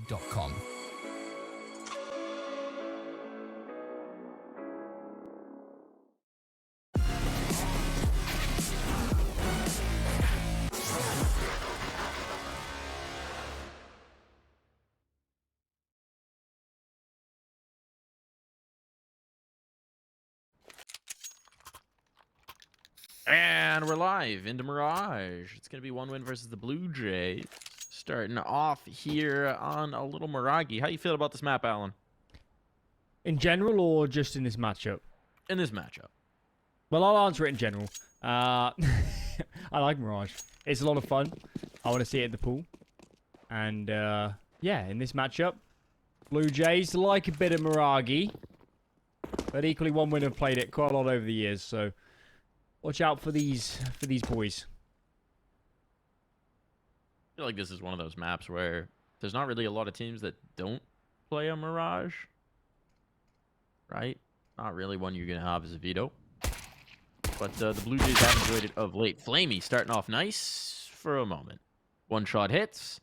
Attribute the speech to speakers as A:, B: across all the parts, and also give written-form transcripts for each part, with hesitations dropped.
A: BJAYScacaNito.com.
B: And we're live into Mirage. It's going to be one win versus the Blue Jays. Starting off here on a little Mirage. How you feel about this map, Alan?
C: In general or just in this matchup?
B: In this matchup.
C: Well, I'll answer it in general. I like Mirage. It's a lot of fun. I want to see it in the pool. And, yeah, in this matchup, Blue Jays like a bit of Mirage. But equally, one winner played it quite a lot over the years, so watch out for these boys.
B: I feel like this is one of those maps where there's not really a lot of teams that don't play a Mirage. Right? Not really one you're going to have as a veto. But the Blue Jays have enjoyed it of late. Flamey starting off nice for a moment. One shot hits.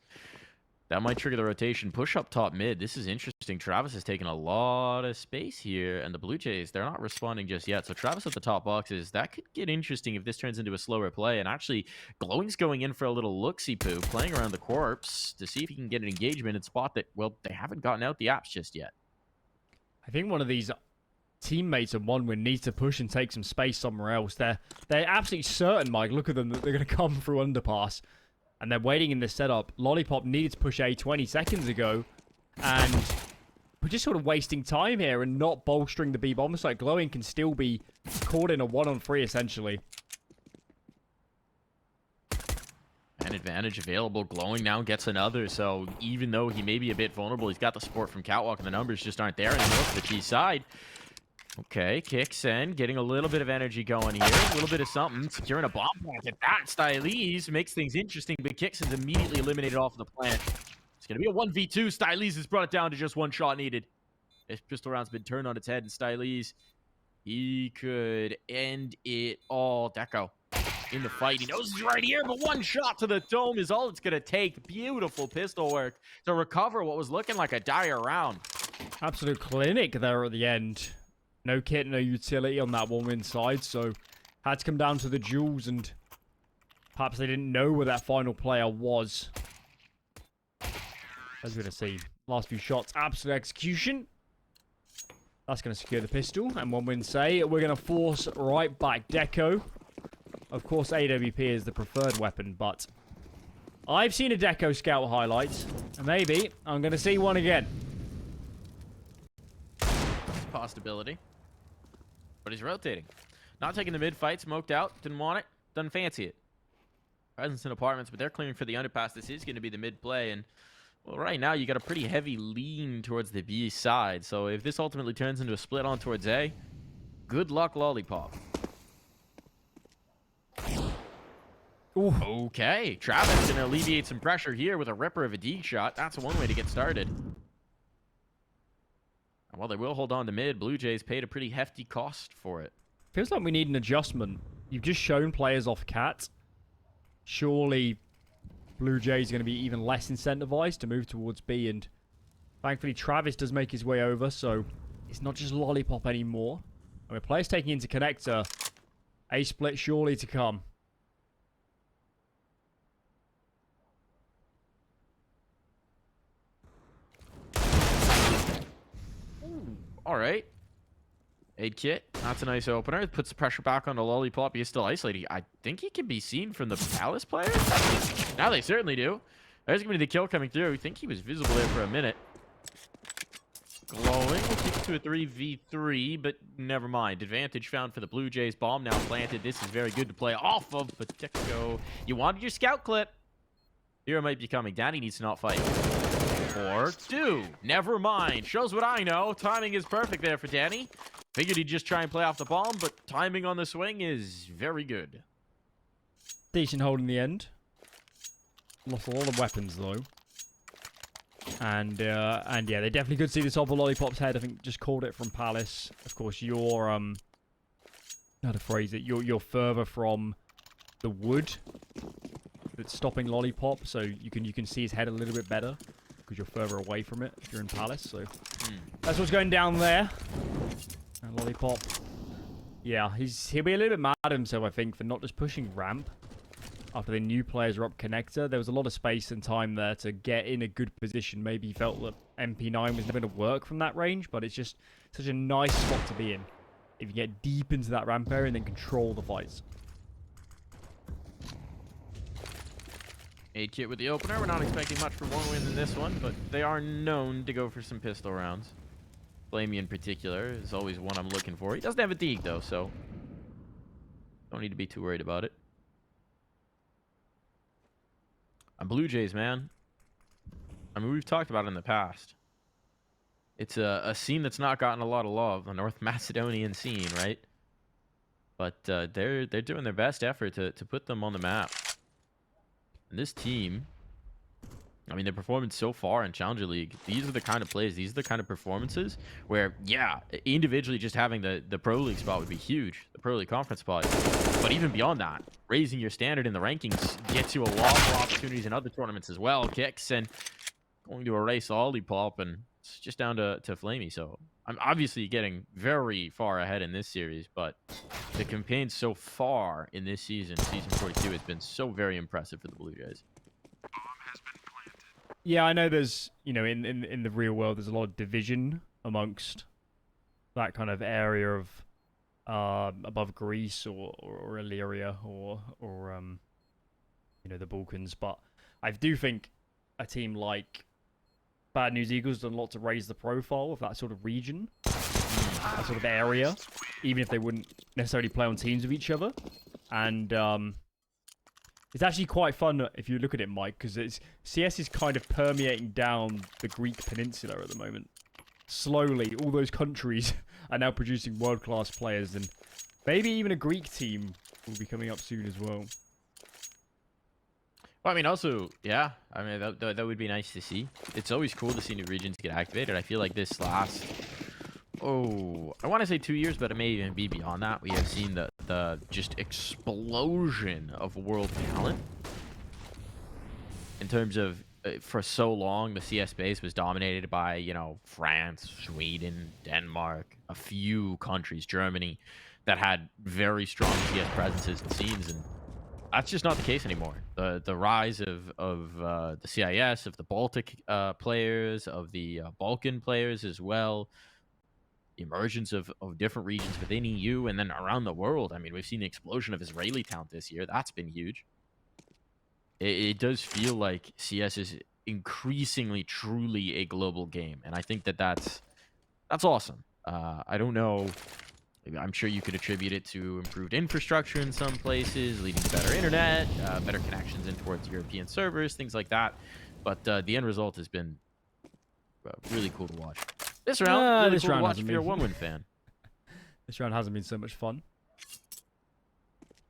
B: That might trigger the rotation. Push up top mid. This is interesting. Travis has taken a lot of space here. And the Blue Jays, they're not responding just yet. So Travis at the top boxes. That could get interesting if this turns into a slower play. And actually, Glowing's going in for a little look-see-poo. Playing around the corpse to see if he can get an engagement and spot that, well, they haven't gotten out the apps just yet.
C: I think one of these teammates in one win needs to push and take some space somewhere else. They're absolutely certain, Mike. Look at them. That they're going to come through underpass. And they're waiting in this setup. Lollipop needed to push A 20 seconds ago. And we're just sort of wasting time here and not bolstering the B bomb site. Glowing can still be caught in a 1-on-3 essentially.
B: An advantage available. Glowing now gets another. So even though he may be a bit vulnerable, he's got the support from Catwalk and the numbers just aren't there anymore for the T side. Okay, kicks in, getting a little bit of energy going here, a little bit of something, securing a bomb plant at that. StYleEeZ makes things interesting, but Kixon's immediately eliminated off of the plant. It's going to be a 1v2. StYleEeZ has brought it down to just one shot needed. This pistol round's been turned on its head, and StYleEeZ, he could end it all. Deco in the fight. He knows he's right here, but one shot to the dome is all it's going to take. Beautiful pistol work to recover what was looking like a dire round.
C: Absolute clinic there at the end. No kit, no utility on that one win side, so had to come down to the duels, and perhaps they didn't know where that final player was. As we're going to see, last few shots, absolute execution. That's going to secure the pistol, and one win say, we're going to force right back Deco. Of course, AWP is the preferred weapon, but I've seen a Deco scout highlight, and maybe I'm going to see one again.
B: Possibility. But he's rotating. Not taking the mid fight. Smoked out. Didn't want it. Doesn't fancy it. Presence in apartments, but they're clearing for the underpass. This is going to be the mid play. And, well, right now you got a pretty heavy lean towards the B side. So if this ultimately turns into a split on towards A, good luck, Lollipop.
C: Ooh.
B: Okay. Travis going to alleviate some pressure here with a ripper of a D shot. That's one way to get started. While they will hold on to mid, Blue Jays paid a pretty hefty cost for it.
C: Feels like we need an adjustment. You've just shown players off Cat. Surely Blue Jays going to be even less incentivized to move towards B, and thankfully Travis does make his way over, so it's not just Lollipop anymore. And with players taking into connector, a split surely to come.
B: All right. CSGO, that's a nice opener. It puts the pressure back on the Lollipop. He's still isolated. I think he can be seen from the Palace players. Now they certainly do. There's going to be the kill coming through. I think he was visible there for a minute. Glowing. We'll keep it to a 3v3, but never mind. Advantage found for the Blue Jays. Bomb now planted. This is very good to play off of, but Deco, you wanted your scout clip. Hero might be coming. Danny needs to not fight. Or do. Never mind. Shows what I know. Timing is perfect there for Danny. Figured he'd just try and play off the bomb, but timing on the swing is very good.
C: Decent hold in the end. Lost a lot of weapons, though. And yeah, they definitely could see the top of Lollipop's head. I think just called it from Palace. Of course, you're, how to phrase it, you're further from the wood that's stopping Lollipop, so you can see his head a little bit better. because you're further away from it if you're in Palace. So that's what's going down there. And Lollipop. Yeah, he'll be a little bit mad at himself, I think, for not just pushing ramp after the new players are up connector. There was a lot of space and time there to get in a good position. Maybe he felt that MP9 was never going to work from that range, but it's just such a nice spot to be in. If you get deep into that ramp area and then control the fights.
B: CSGO with the opener. We're not expecting much for one win in this one, but they are known to go for some pistol rounds. Flamey in particular is always one I'm looking for. He doesn't have a deke though, so don't need to be too worried about it. Blue Jays, man. I mean, we've talked about it in the past. It's a scene that's not gotten a lot of love, the North Macedonian scene, right? But they're doing their best effort to put them on the map. And this team, I mean, their performance so far in Challenger League, these are the kind of plays, these are the kind of performances where, yeah, individually just having the Pro League spot would be huge, the Pro League conference spot. But even beyond that, raising your standard in the rankings gets you a lot more opportunities in other tournaments as well. Kicks and going to erase Lollipop, and it's just down to Flamey. So I'm obviously getting very far ahead in this series, but the campaign so far in this season, season 42, has been so very impressive for the Blue Jays.
C: Yeah, I know there's, you know, in the real world, there's a lot of division amongst that kind of area of above Greece or Illyria or you know, the Balkans. But I do think a team like Bad News Eagles done a lot to raise the profile of that sort of region, that sort of area, even if they wouldn't necessarily play on teams with each other. And it's actually quite fun if you look at it, Mike, because CS is kind of permeating down the Greek peninsula at the moment. Slowly, all those countries are now producing world-class players, and maybe even a Greek team will be coming up soon as well.
B: Well, I mean, also, yeah, I mean, that would be nice to see. It's always cool to see new regions get activated. I feel like this last, I want to say 2 years, but it may even be beyond that. We have seen the just explosion of world talent. In terms of, for so long, the CS base was dominated by, you know, France, Sweden, Denmark, a few countries, Germany, that had very strong CS presences and scenes, and that's just not the case anymore. The rise of the CIS, of the Baltic players, of the Balkan players as well, the emergence of different regions within EU and then around the world. I mean, we've seen the explosion of Israeli talent this year. That's been huge. It does feel like CS is increasingly truly a global game, and I think that's awesome. I don't know. I'm sure you could attribute it to improved infrastructure in some places, leading to better internet, better connections in towards European servers, things like that. But the end result has been really cool to watch. This round, really cool to watch if you're a one-win fan.
C: This round hasn't been so much fun.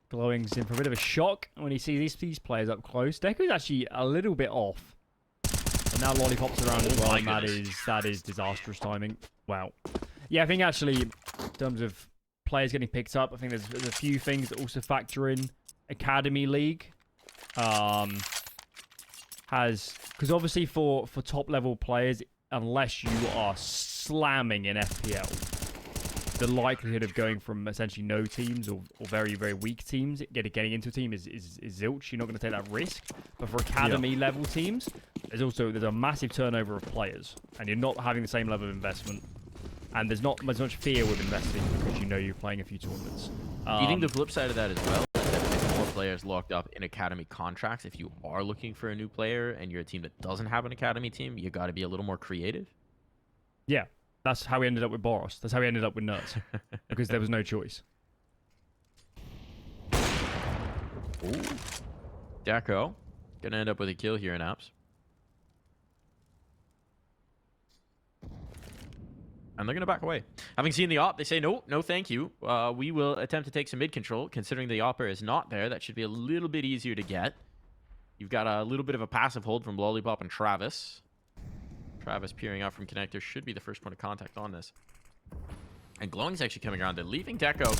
C: Glowing's in for a bit of a shock when he sees these players up close. Deco's actually a little bit off. But now Lollipop's around as well, and that is disastrous timing. Wow. Yeah, I think actually, in terms of players getting picked up, I think there's a few things that also factor in. Academy League because obviously for top level players, unless you are slamming in FPL, the likelihood of going from essentially no teams or very, very weak teams getting into a team is zilch. You're not going to take that risk. But for academy level teams, there's a massive turnover of players, and you're not having the same level of investment. And there's not as much fear with investing because you know you're playing a few tournaments.
B: Do you think the flip side of that as well, is that with more players locked up in academy contracts, if you are looking for a new player and you're a team that doesn't have an academy team, you got to be a little more creative?
C: Yeah, that's how we ended up with Boros. That's how we ended up with Nerds, because there was no choice.
B: Ooh. Deco, gonna end up with a kill here in Apps. And they're going to back away. Having seen the op, they say, no, thank you. We will attempt to take some mid control. Considering the opper is not there, that should be a little bit easier to get. You've got a little bit of a passive hold from Lollipop and Travis. Travis peering out from connector should be the first point of contact on this. And Glowing's actually coming around. They're leaving Deco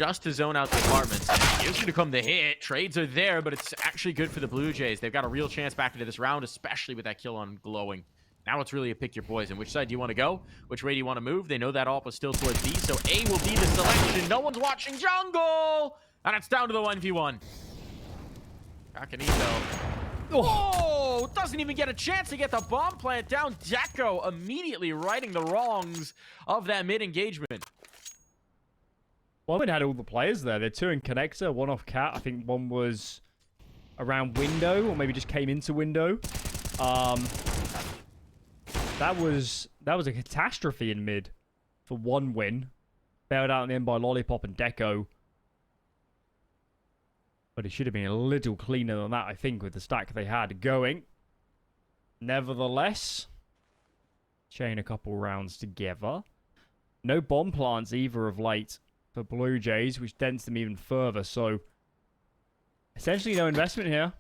B: just to zone out the apartments. Here's going to come the hit. Trades are there, but it's actually good for the Blue Jays. They've got a real chance back into this round, especially with that kill on Glowing. Now it's really a pick your poison. Which side do you want to go? Which way do you want to move? They know that AWP was still towards B, so A will be the selection. No one's watching jungle! And it's down to the 1v1. CSGACaNito. Oh, doesn't even get a chance to get the bomb plant down. Deco immediately righting the wrongs of that mid-engagement.
C: One had all the players there. They're 2 in connector, 1 off cat. I think 1 was around window, or maybe just came into window. That was a catastrophe in mid for 1 win. Bailed out in the end by Lollipop and Deco. But it should have been a little cleaner than that, I think, with the stack they had going. Nevertheless, chain a couple rounds together. No bomb plants either of late for Blue Jays, which dents them even further. So, essentially no investment here.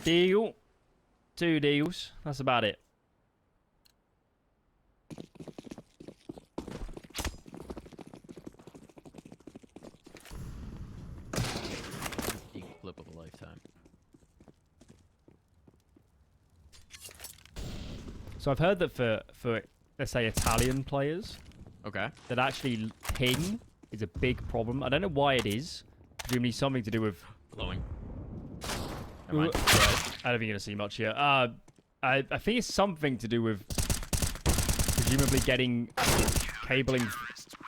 C: Deal. 2 deals. That's about it.
B: Clip of a lifetime.
C: So I've heard that for let's say Italian players,
B: Okay.
C: that actually ping is a big problem. I don't know why it is. Presumably something to do with.
B: Glowing.
C: I don't think you're gonna see much here. I think it's something to do with presumably getting cabling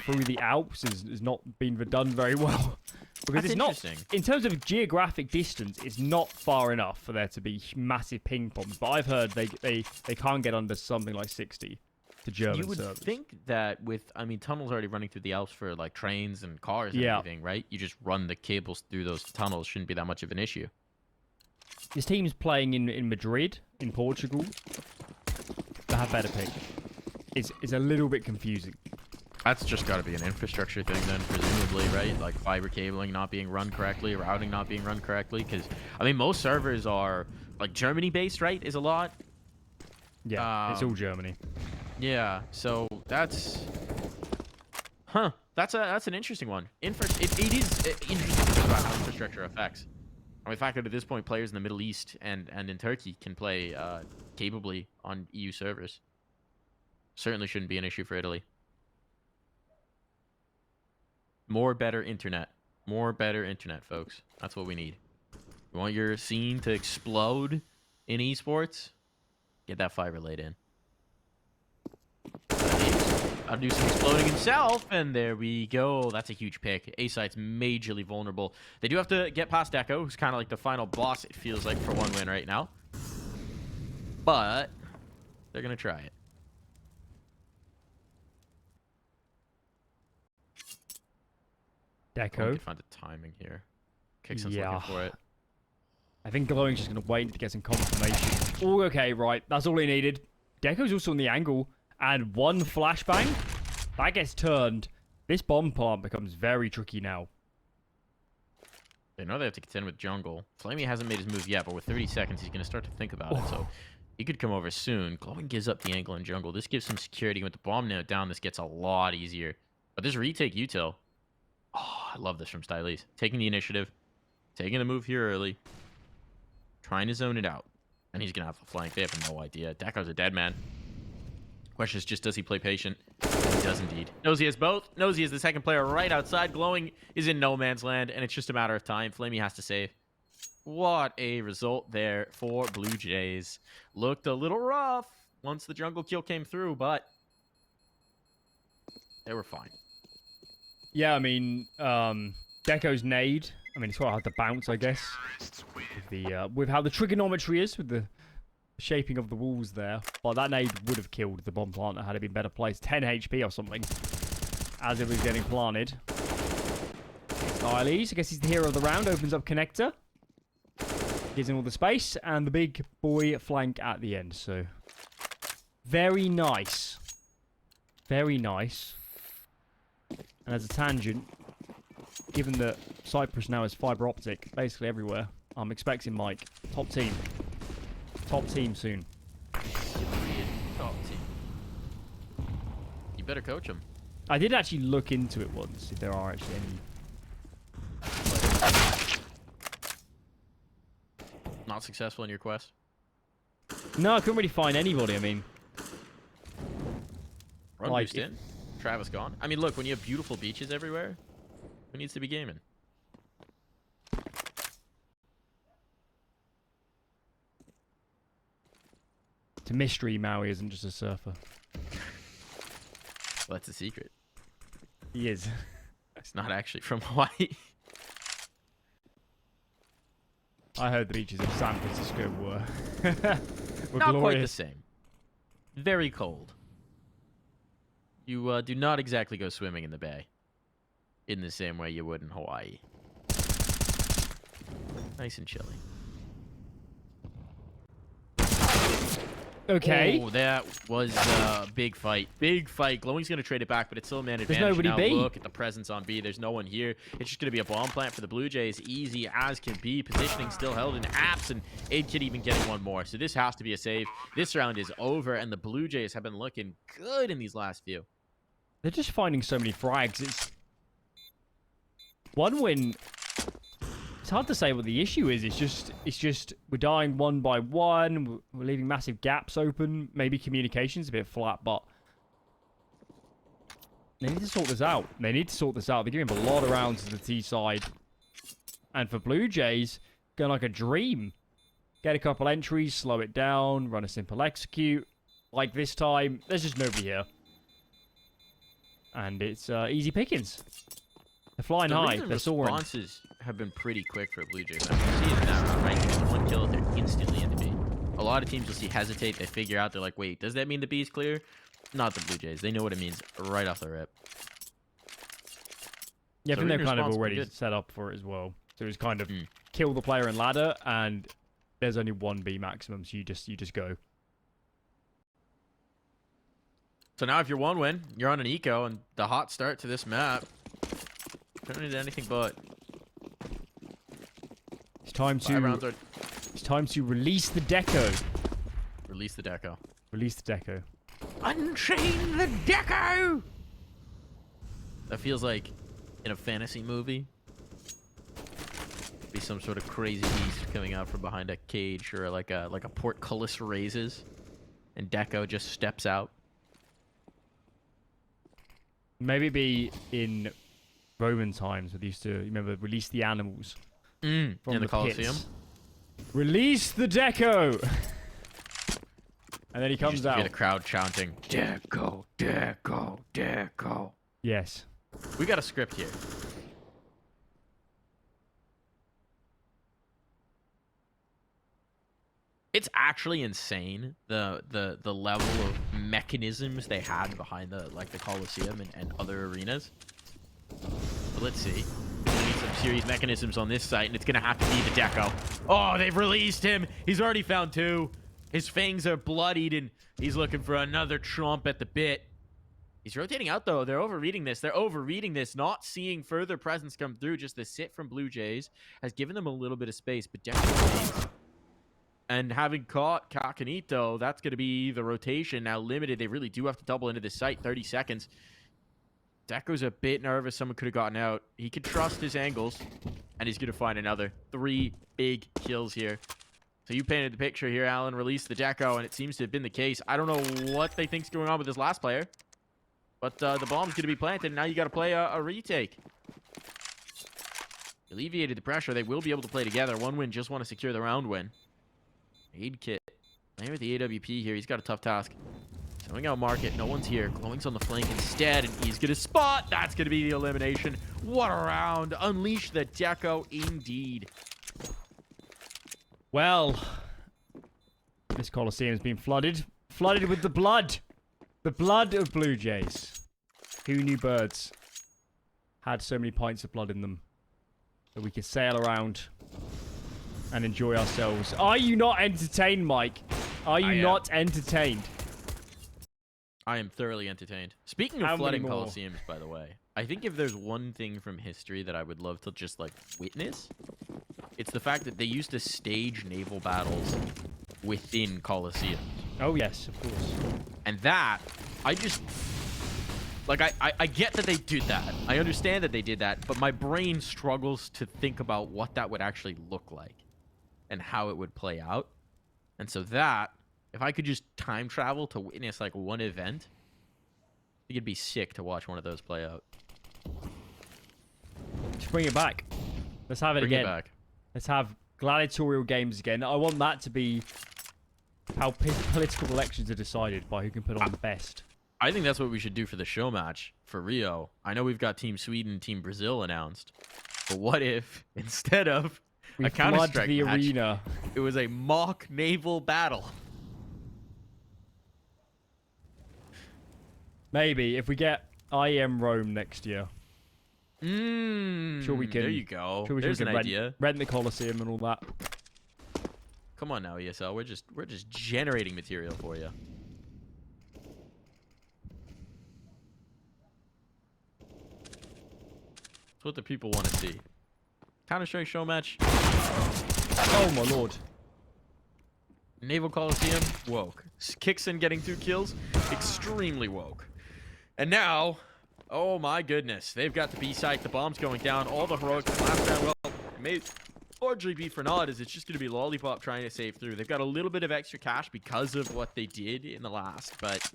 C: through the Alps is not being done very well. Because
B: That's
C: it's not,
B: interesting.
C: in terms of geographic distance, it's not far enough for there to be massive ping problems. But I've heard they can't get under something like 60 to German
B: You would
C: servers.
B: think that with, I mean, tunnels already running through the Alps for like trains and cars and
C: Yeah.
B: everything, right? You just run the cables through those tunnels. Shouldn't be that much of an issue.
C: This team's playing in Madrid, in Portugal. They have better ping. It's a little bit confusing.
B: That's just got to be an infrastructure thing then, presumably, right? Like fiber cabling not being run correctly, routing not being run correctly. Because, I mean, most servers are, like, Germany-based, right, is a lot.
C: Yeah, it's all Germany.
B: Yeah, so that's... Huh. That's an interesting one. It is interesting to think about how infrastructure affects. I mean, the fact that at this point, players in the Middle East and in Turkey can play capably on EU servers. Certainly shouldn't be an issue for Italy. More better internet. More better internet, folks. That's what we need. You want your scene to explode in esports? Get that fiber laid in. I'll do some exploding himself, and there we go. That's a huge pick. A-Site's majorly vulnerable. They do have to get past Deco, who's kind of like the final boss, it feels like, for 1 win right now. But they're going to try it.
C: Deco.
B: Can find the timing here. Kickson's looking for it.
C: I think Glowing's just going to wait to get some confirmation. Oh, okay, right. That's all he needed. Deco's also on the angle. And 1 flashbang. That gets turned. This bomb plant becomes very tricky now.
B: They know they have to contend with jungle. Flamey hasn't made his move yet, but with 30 seconds, he's going to start to think about it. So he could come over soon. Glowing gives up the angle in jungle. This gives some security. With the bomb now down, this gets a lot easier. But this retake util. Oh, I love this from StYleEeZ. Taking the initiative. Taking the move here early. Trying to zone it out. And he's going to have the flank. They have no idea. Deco's a dead man. Question is just, does he play patient? He does indeed. Knows he has both. Knows he is the second player right outside. Glowing is in no man's land, and it's just a matter of time. Flamey has to save. What a result there for Blue Jays. Looked a little rough once the jungle kill came through, but they were fine.
C: Yeah, I mean, Deco's nade. I mean, it's quite hard to bounce, I guess. With how the trigonometry is, with the shaping of the walls there. But that nade would have killed the bomb plant had it been better placed. 10 HP or something. As it was getting planted. StYleEeZ, I guess he's the hero of the round. Opens up connector. Gives him all the space. And the big boy flank at the end. So, very nice. Very nice. And as a tangent, given that Cyprus now is fiber optic basically everywhere, I'm expecting Mike. Top team. Top team soon.
B: Top team. You better coach him.
C: I did actually look into it once, if there are actually any.
B: Not successful in your quest?
C: No, I couldn't really find anybody, I mean.
B: Run
C: Like,
B: boost in. Travis gone. I mean, look, when you have beautiful beaches everywhere, who needs to be gaming?
C: It's a mystery Maui isn't just a surfer.
B: Well, that's a secret.
C: He is.
B: It's not actually from Hawaii.
C: I heard the beaches of San Francisco were
B: Not
C: glorious.
B: quite the same. Very cold. You do not exactly go swimming in the bay in the same way you would in Hawaii. Nice and chilly.
C: Okay.
B: Oh, that was a big fight. Big fight. Glowing's going to trade it back, but it's still a man advantage.
C: nobody
B: now
C: B.
B: Look at the presence on B. There's no one here. It's just going to be a bomb plant for the Blue Jays. Easy as can be. Positioning still held in apps, and CSGO even getting one more. So this has to be a save. This round is over, and the Blue Jays have been looking good in these last few.
C: They're just finding so many frags. It's one win. It's hard to say what the issue is. It's just we're dying one by one. We're leaving massive gaps open. Maybe communication's a bit flat, but they need to sort this out. They need to sort this out. They're giving a lot of rounds to the T side. And for Blue Jays, going like a dream. Get a couple entries, slow it down, run a simple execute. Like this time, there's just nobody here. And it's easy pickings. They're flying high. They're soaring.
B: Responses have been pretty quick for Blue Jays. I can see it in that round, right? There's one kill, they're instantly into B. A lot of teams will see hesitate. They figure out, they're like, wait, does that mean the B is clear? Not the Blue Jays. They know what it means right off the rip.
C: Yeah, I
B: So
C: think they're
B: reading
C: kind of
B: response
C: already
B: good.
C: set up for it as well. So it's kind of kill the player and ladder, and there's only one B maximum, so you just go.
B: So now if you're one win, you're on an eco, and the hot start to this map turn into anything but.
C: It's time It's time to release the deco.
B: Release the deco.
C: Release the deco.
B: Unchain the deco! That feels like in a fantasy movie. Be some sort of crazy beast coming out from behind a cage, or like a portcullis raises, and Deco just steps out.
C: Maybe be in Roman times where they used to, remember, release the animals from
B: in the Colosseum.
C: pits. Release the deco! And then he comes
B: Just hear
C: out.
B: the crowd chanting, Deco, Deco, Deco.
C: Yes.
B: We got a script here. It's actually insane the level of mechanisms they had behind the Colosseum and other arenas. But let's see. We need some serious mechanisms on this site, and it's gonna have to be the Deco. Oh, they've released him. He's already found two. His fangs are bloodied, and he's looking for another trump at the bit. He's rotating out, though. They're overreading this. They're overreading this, not seeing further presence come through. Just the sit from Blue Jays has given them a little bit of space, but Deco remains. And having caught CSGACANito, that's going to be the rotation now limited. They really do have to double into this site. 30 seconds. Deco's a bit nervous. Someone could have gotten out. He could trust his angles, and he's going to find another. 3 big kills here. So you painted the picture here, Alan. Released the Deco, and it seems to have been the case. I don't know what they think's going on with this last player, but the bomb's going to be planted, and now you got to play a retake. Alleviated the pressure. They will be able to play together. One win, just want to secure the round win. CSGACANito. Playing with the AWP here. He's got a tough task. Showing out market. No one's here. Glowing's on the flank instead, and he's going to spot. That's going to be the elimination. What a round. Unleash the Deco indeed.
C: Well, this Colosseum's been flooded. Flooded with the blood. The blood of Blue Jays. Who knew birds had so many pints of blood in them that we could sail around and enjoy ourselves. Are you not entertained, Mike? Are you not entertained?
B: I am thoroughly entertained. Speaking of flooding Colosseums, by the way, I think if there's one thing from history that I would love to just, like, witness, it's the fact that they used to stage naval battles within Colosseums.
C: Oh, yes, of course.
B: And that, Like, I get that they did that. I understand that they did that, but my brain struggles to think about what that would actually look like and how it would play out. And so that, if I could just time travel to witness, like, one event, I think it'd be sick to watch one of those play out.
C: Just bring it back. Let's have it again.
B: Bring it back.
C: Let's have gladiatorial games again. I want that to be how political elections are decided, by who can put on the best.
B: I think that's what we should do for the show match for Rio. I know we've got Team Sweden, Team Brazil announced, but what if instead of a Counter-Strike
C: the
B: match,
C: arena,
B: it was a mock naval battle?
C: Maybe if we get IEM Rome next year. Sure we can.
B: There you go.
C: Sure
B: There's an idea.
C: Rent the Coliseum and all that.
B: Come on now, ESL. We're just generating material for you. That's what the people want to see. Counter-Strike show match.
C: Oh my lord.
B: Naval Coliseum, woke. Kixen getting 2 kills, extremely woke. And now, oh my goodness, they've got the B site, the bombs going down, all the heroics from last round. Well, it may largely be for naught, as it's just going to be Lollipop trying to save through. They've got a little bit of extra cash because of what they did in the last, but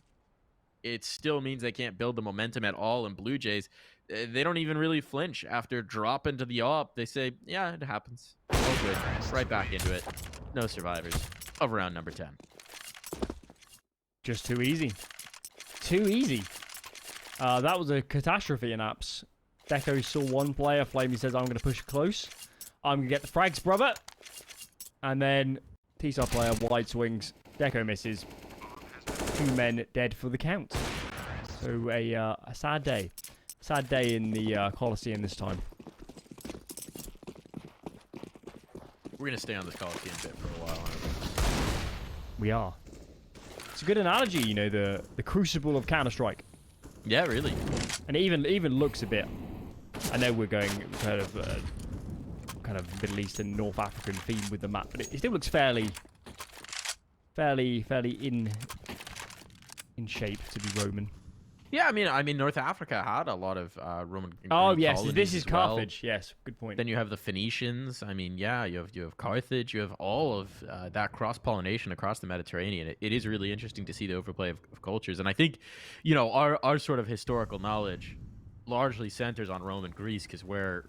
B: it still means they can't build the momentum at all. And Blue Jays, they don't even really flinch after dropping to the op. They say, yeah, it happens. Oh good, right back into it. No survivors of round number 10.
C: Just too easy. Too easy. That was a catastrophe in apps. Deco saw one player. Flamey says, I'm going to push it close. I'm going to get the frags, brother. And then T-star player, wide swings. Deco misses. 2 men dead for the count. So a sad day. Sad day in the Coliseum this time.
B: We're going to stay on this Coliseum bit for a while, aren't we?
C: We are. It's a good analogy, you know, the crucible of Counter-Strike.
B: Yeah, really.
C: And it even looks a bit. I know we're going kind of Middle Eastern, North African theme with the map, but it still looks fairly in shape to be Roman.
B: Yeah, I mean, North Africa had a lot of Roman.
C: Oh yes, this is
B: well.
C: Carthage. Yes, good point.
B: Then you have the Phoenicians. I mean, yeah, you have Carthage. You have all of that cross pollination across the Mediterranean. It is really interesting to see the overplay of cultures, and I think, you know, our sort of historical knowledge largely centers on Rome and Greece, because where,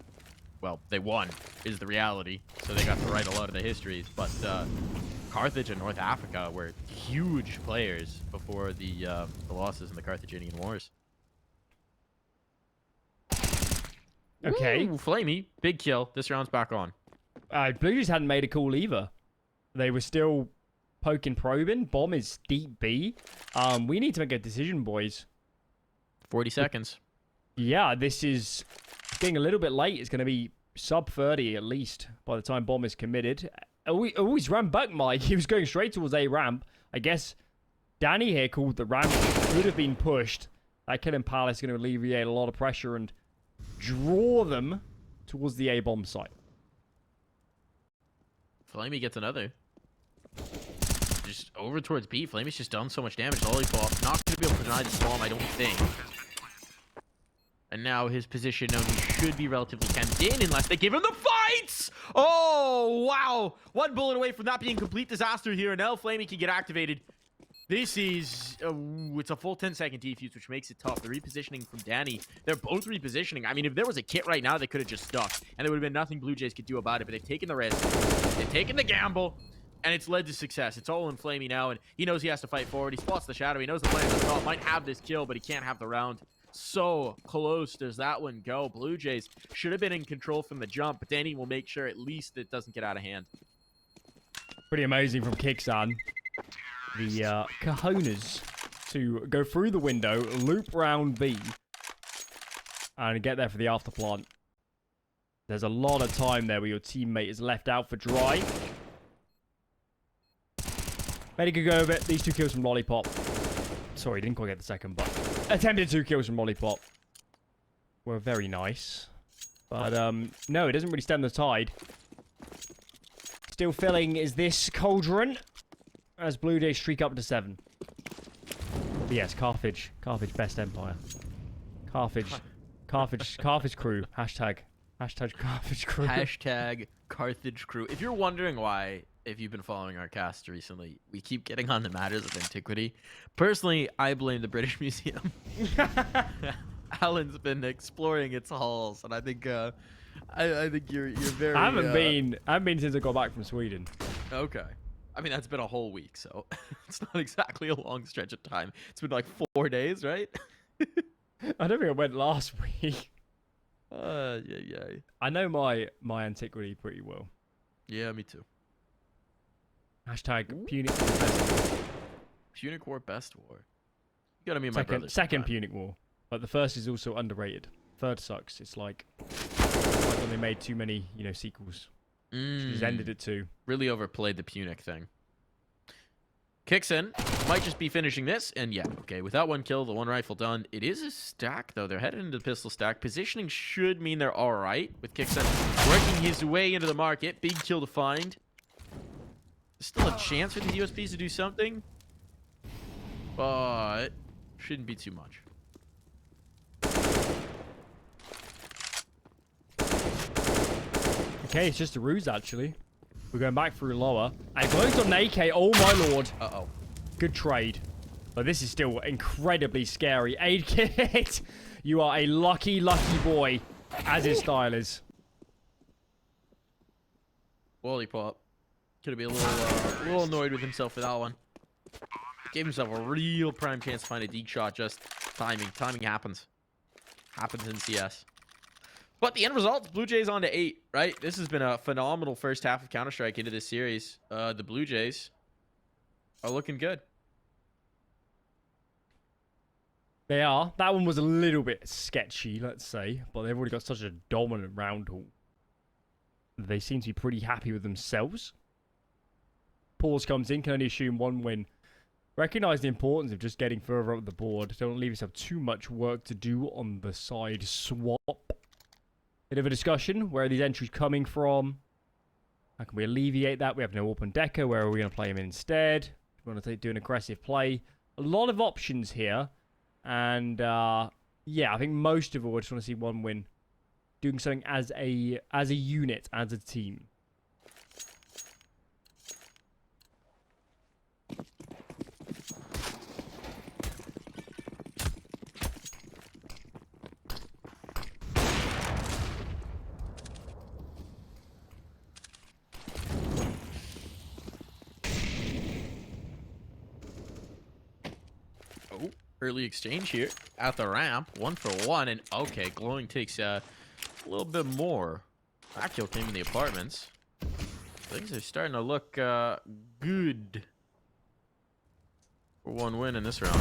B: well, they won is the reality, so they got to write a lot of the histories. But Carthage and North Africa were huge players before the losses in the Carthaginian Wars.
C: Okay.
B: Ooh, Flamey, big kill. This round's back on.
C: Blue Jays hadn't made a call either. They were still poking, probing. Bomb is deep B. We need to make a decision, boys.
B: 40 seconds.
C: Yeah, this is getting a little bit late. It's going to be sub 30 at least by the time Bomb is committed. He's ran back, Mike. He was going straight towards A ramp. I guess Danny here called the ramp. Could have been pushed. That killing Palace is going to alleviate a lot of pressure and draw them towards the A bomb site.
B: Flamey gets another. Just over towards B. Flamey's just done so much damage. Lollipop not going to be able to deny this bomb, I don't think. And now his position known, he should be relatively hemmed in unless they give him the fights! Oh, wow! 1 bullet away from that being complete disaster here, and now Flamey can get activated. This is, it's a full 10-second defuse, which makes it tough. The repositioning from Danny, they're both repositioning. I mean, if there was a kit right now, they could have just stuck, and there would have been nothing Blue Jays could do about it, but they've taken the risk, they've taken the gamble, and it's led to success. It's all in Flamey now, and he knows he has to fight forward. He spots the shadow. He knows the player on top might have this kill, but he can't have the round. So close does that one go. Blue Jays should have been in control from the jump, but Danny will make sure at least it doesn't get out of hand.
C: Pretty amazing from Kixan. The cojones to go through the window, loop round B, and get there for the after plant. There's a lot of time there where your teammate is left out for dry. Ready to go over it. These 2 kills from Lollipop. Sorry, didn't quite get the second, but attempted 2 kills from Lollipop were very nice. But no, it doesn't really stem the tide. Still filling is this cauldron as Blue Jays streak up to 7. But yes, Carthage best empire. Carthage crew. Hashtag Carthage crew.
B: Hashtag Carthage crew. If you're wondering why, if you've been following our cast recently, we keep getting on the matters of antiquity. Personally, I blame the British Museum. Alan's been exploring its halls, and I think I think you're very.
C: I haven't been since I got back from Sweden.
B: Okay. I mean, that's been a whole week, so it's not exactly a long stretch of time. It's been like 4 days, right?
C: I don't think I went last week.
B: Yeah.
C: I know my antiquity pretty well.
B: Yeah, me too.
C: Hashtag Punic War Best War.
B: Punic War Best War. You gotta meet my brother.
C: Second Punic War. But the first is also underrated. Third sucks. It's like when they made too many, sequels. Just ended it too.
B: Really overplayed the Punic thing. Kicks in. Might just be finishing this. And yeah, okay. Without one kill, the one rifle done. It is a stack, though. They're headed into the pistol stack. Positioning should mean they're all right. With Kixen working his way into the market. Big kill to find. There's still a chance for the USPs to do something. But shouldn't be too much.
C: Okay, it's just a ruse, actually. We're going back through lower. And going on AK. Oh, my lord.
B: Uh-oh.
C: Good trade. But this is still incredibly scary. Aid kit. You are a lucky, lucky boy. As his style is.
B: Lollipop. Could be a little annoyed with himself for that one. Gave himself a real prime chance to find a deke shot. Just timing. Timing happens. Happens in CS. But the end result, Blue Jays on to 8, right? This has been a phenomenal first half of Counter-Strike into this series. The Blue Jays are looking good.
C: They are. That one was a little bit sketchy, let's say. But they've already got such a dominant round haul. They seem to be pretty happy with themselves. Pause comes in, can only assume one win. Recognize the importance of just getting further up the board. Don't leave yourself too much work to do on the side swap. Bit of a discussion. Where are these entries coming from? How can we alleviate that? We have no open decker. Where are we going to play him instead? We want to do an aggressive play. A lot of options here. And, yeah, I think most of all, I just want to see one win. Doing something as a unit, as a team.
B: Early exchange here at the ramp. 1 for 1. And okay, Glowing takes a little bit more. That kill came in the apartments. Things are starting to look good for one win in this round.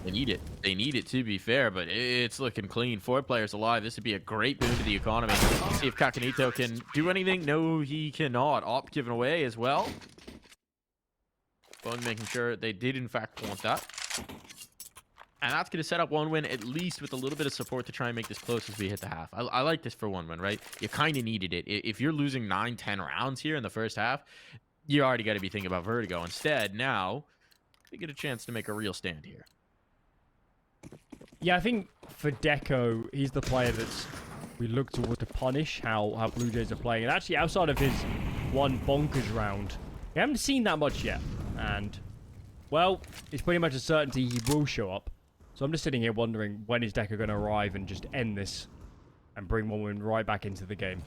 B: They need it. They need it, to be fair, but it's looking clean. 4 players alive. This would be a great boon to the economy. See if CSGCaCaNito can do anything. No, he cannot. Op given away as well. Glowing making sure they did, in fact, want that. And that's going to set up one win, at least with a little bit of support to try and make this close as we hit the half. I like this for one win, right? You kind of needed it. If you're losing 9-10 rounds here in the first half, you already got to be thinking about Vertigo. Instead, now, we get a chance to make a real stand here.
C: Yeah, I think for Deco, he's the player that's we look toward to punish how Blue Jays are playing. And actually, outside of his one bonkers round, we haven't seen that much yet. And, well, it's pretty much a certainty he will show up. So I'm just sitting here wondering when is Deco going to arrive and just end this and bring one win right back into the game.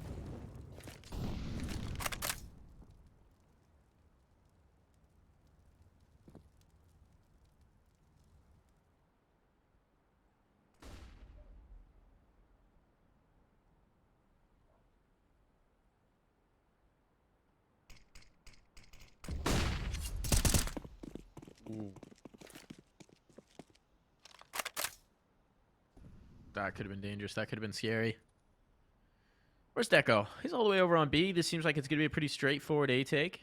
B: Ooh. That could have been dangerous. That could have been scary. Where's Deco? He's all the way over on B. This seems like it's going to be a pretty straightforward A take.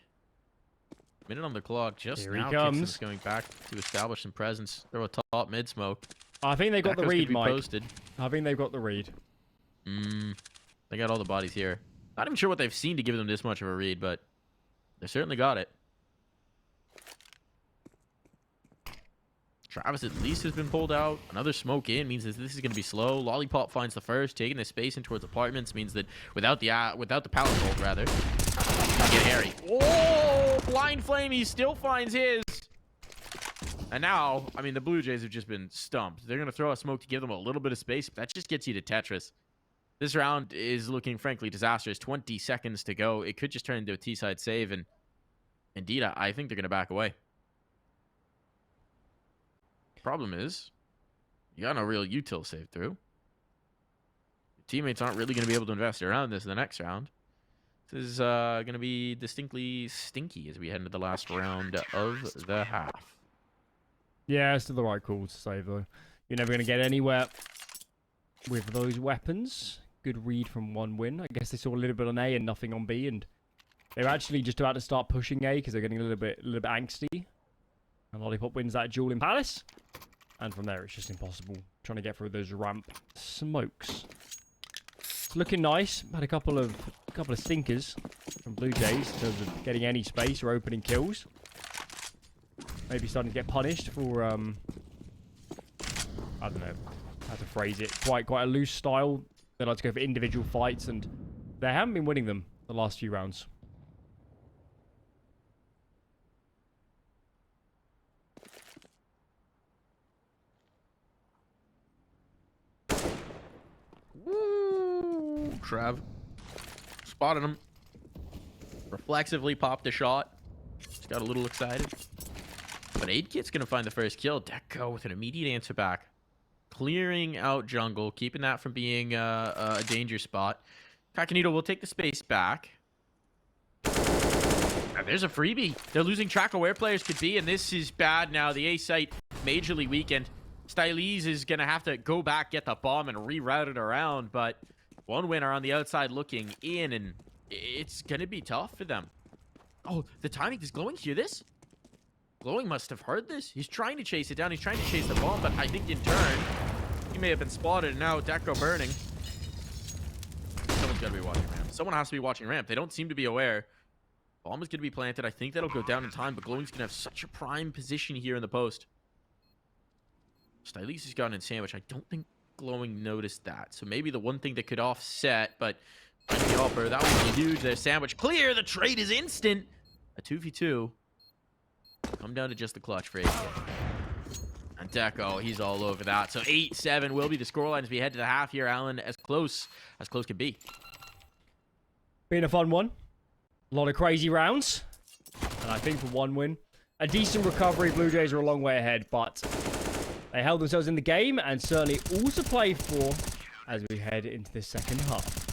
B: Minute on the clock. Just
C: Here
B: now,
C: he comes.
B: Kixen's going back to establish some presence. Throw a top mid smoke.
C: I think they got the
B: Deco's
C: read,
B: gonna be
C: Mike.
B: posted.
C: I think they've got the read.
B: They got all the bodies here. Not even sure what they've seen to give them this much of a read, but they certainly got it. Travis at least has been pulled out. Another smoke in means that this is going to be slow. Lollipop finds the first, taking the space in towards apartments means that without the pallet vault, rather, get Harry. Oh, blind flame. He still finds his. And now, I mean, the Blue Jays have just been stumped. They're going to throw a smoke to give them a little bit of space, but that just gets you to Tetris. This round is looking, frankly, disastrous. 20 seconds to go. It could just turn into a T-side save, and indeed, I think they're going to back away. Problem is, you got no real util save through. Your teammates aren't really going to be able to invest around this in the next round. This is going to be distinctly stinky as we head into the last round of the half.
C: Yeah, it's still the right call to save, though. You're never going to get anywhere with those weapons. Good read from one win. I guess they saw a little bit on A and nothing on B, and they're actually just about to start pushing A because they're getting a little bit angsty. And Lollipop wins that duel in Palace. And from there, it's just impossible trying to get through those ramp smokes. It's looking nice. Had a couple of stinkers from Blue Jays in terms of getting any space or opening kills. Maybe starting to get punished for I don't know how to phrase it. Quite a loose style. They like to go for individual fights, and they haven't been winning them the last few rounds.
B: Woo! Trav spotted him. Reflexively popped a shot. Just got a little excited. But SaidKiT's going to find the first kill. Deco with an immediate answer back. Clearing out jungle. Keeping that from being a danger spot. CSGOCaNito will take the space back. And there's a freebie. They're losing track of where players could be. And this is bad now. The A site majorly weakened. StYleEeZ is going to have to go back, get the bomb, and reroute it around. But one winner on the outside looking in. And it's going to be tough for them. Oh, the timing. Does Glowing hear this? Glowing must have heard this. He's trying to chase it down. He's trying to chase the bomb, but I think in turn, he may have been spotted, and now Deco burning. Someone's got to be watching ramp. Someone has to be watching ramp. They don't seem to be aware. Bomb is going to be planted. I think that'll go down in time, but Glowing's going to have such a prime position here in the post. StYleEeZ has gotten in sandwich. I don't think Glowing noticed that. So maybe the one thing that could offset, but the offer, that would be huge. Their sandwich clear. The trade is instant. A 2v2. Come down to just the clutch for SaidKiT. And Deco, he's all over that. So 8-7 will be the scoreline as we head to the half here, Alan. As close can be.
C: Been a fun one. A lot of crazy rounds. And I think for one win, a decent recovery. Blue Jays are a long way ahead, but they held themselves in the game and certainly all to play for as we head into the second half.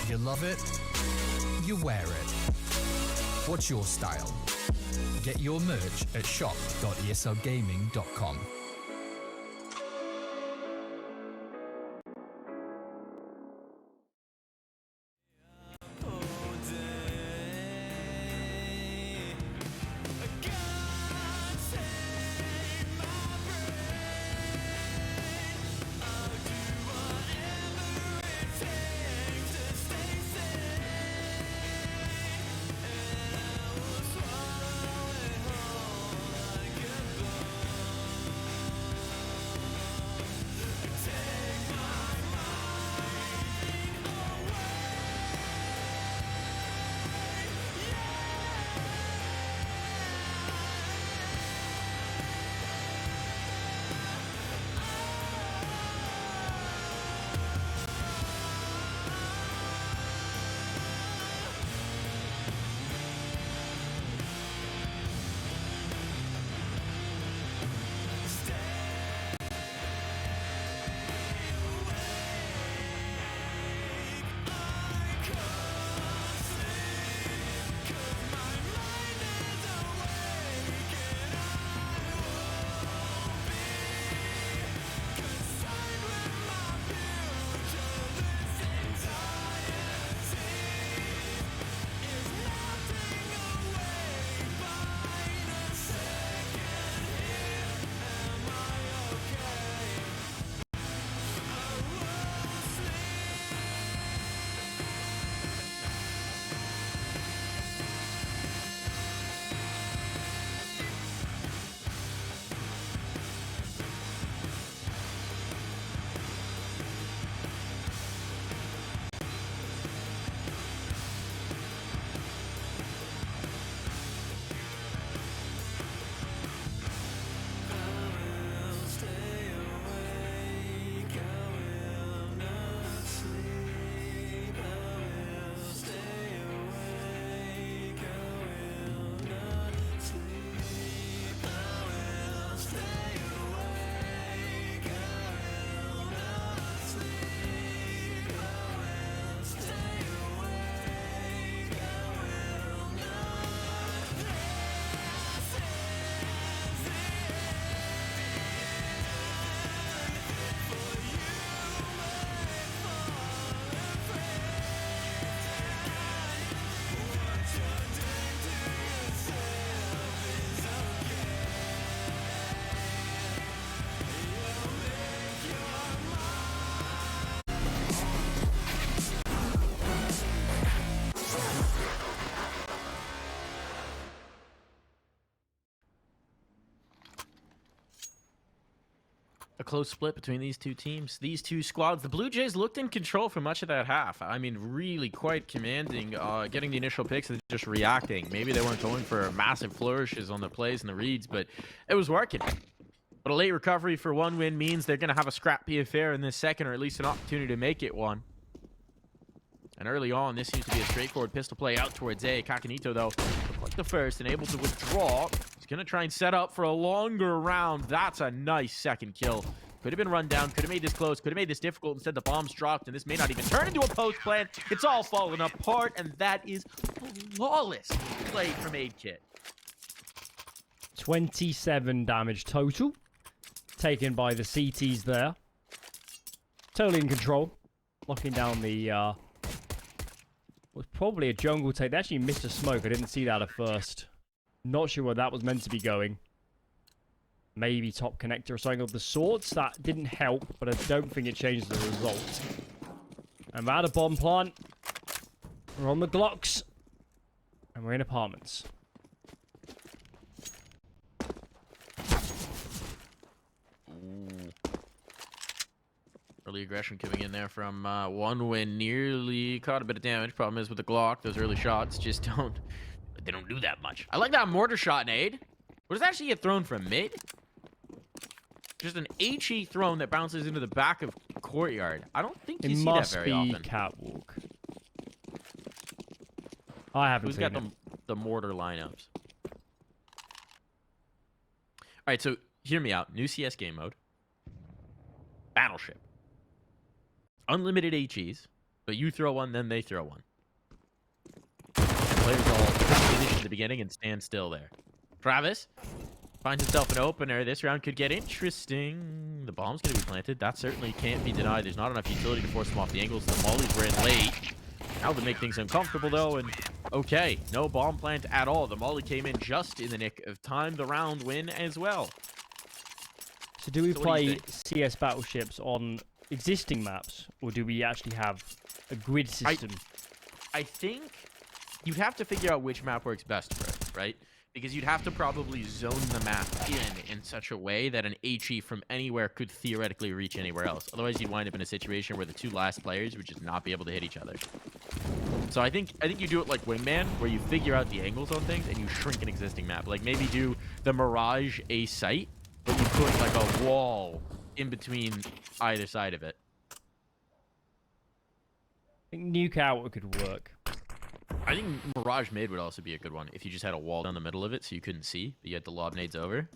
A: You love it, you wear it. What's your style? Get your merch at shop.ESLgaming.com.
B: A close split between these two teams, these two squads. The Blue Jays looked in control for much of that half. I mean, really quite commanding, getting the initial picks and just reacting. Maybe they weren't going for massive flourishes on the plays and the reads, but it was working. But a late recovery for one win means they're going to have a scrappy affair in this second, or at least an opportunity to make it one. And early on, this seems to be a straightforward pistol play out towards CSGACaNito, though. Looked like the first and able to withdraw. He's going to try and set up for a longer round. That's a nice second kill. Could have been run down. Could have made this close. Could have made this difficult. Instead, the bomb's dropped, and this may not even turn into a post plan. It's all falling apart, and that is flawless play from CSGACaNito.
C: 27 damage total. Taken by the CTs there. Totally in control. Locking down the... was probably a jungle take. They actually missed a smoke. I didn't see that at first. Not sure where that was meant to be going. Maybe top connector or something of the sorts. That didn't help, but I don't think it changed the result. And we're at a bomb plant. We're on the Glocks. And we're in apartments.
B: Early aggression coming in there from one win. Nearly caught a bit of damage. Problem is with the Glock, those early shots just they don't do that much. I like that mortar shot nade. What does that actually get thrown from mid? Just an HE thrown that bounces into the back of courtyard. I don't think you see that very often.
C: It must be catwalk. I haven't
B: Who's
C: seen
B: got the mortar lineups? All right, so hear me out. New CS game mode. Battleship. Unlimited HEs, but you throw one, then they throw one. And players all finish at the beginning and stand still there. Travis finds himself an opener. This round could get interesting. The bomb's going to be planted. That certainly can't be denied. There's not enough utility to force them off the angles. The mollies were in late. Now to make things uncomfortable, though, and okay, no bomb plant at all. The molly came in just in the nick of time. The round win as well.
C: So do we play CS battleships on existing maps, or do we actually have a grid system?
B: I think you'd have to figure out which map works best for it, right? Because you'd have to probably zone the map in such a way that an HE from anywhere could theoretically reach anywhere else. Otherwise, you'd wind up in a situation where the two last players would just not be able to hit each other. So I think you do it like Wingman, where you figure out the angles on things and you shrink an existing map. Like maybe do the Mirage a site, but you put like a wall in between either side of it.
C: I think Nuke Out could work.
B: I think Mirage mid would also be a good one if you just had a wall down the middle of it so you couldn't see, but you had to lob nades over.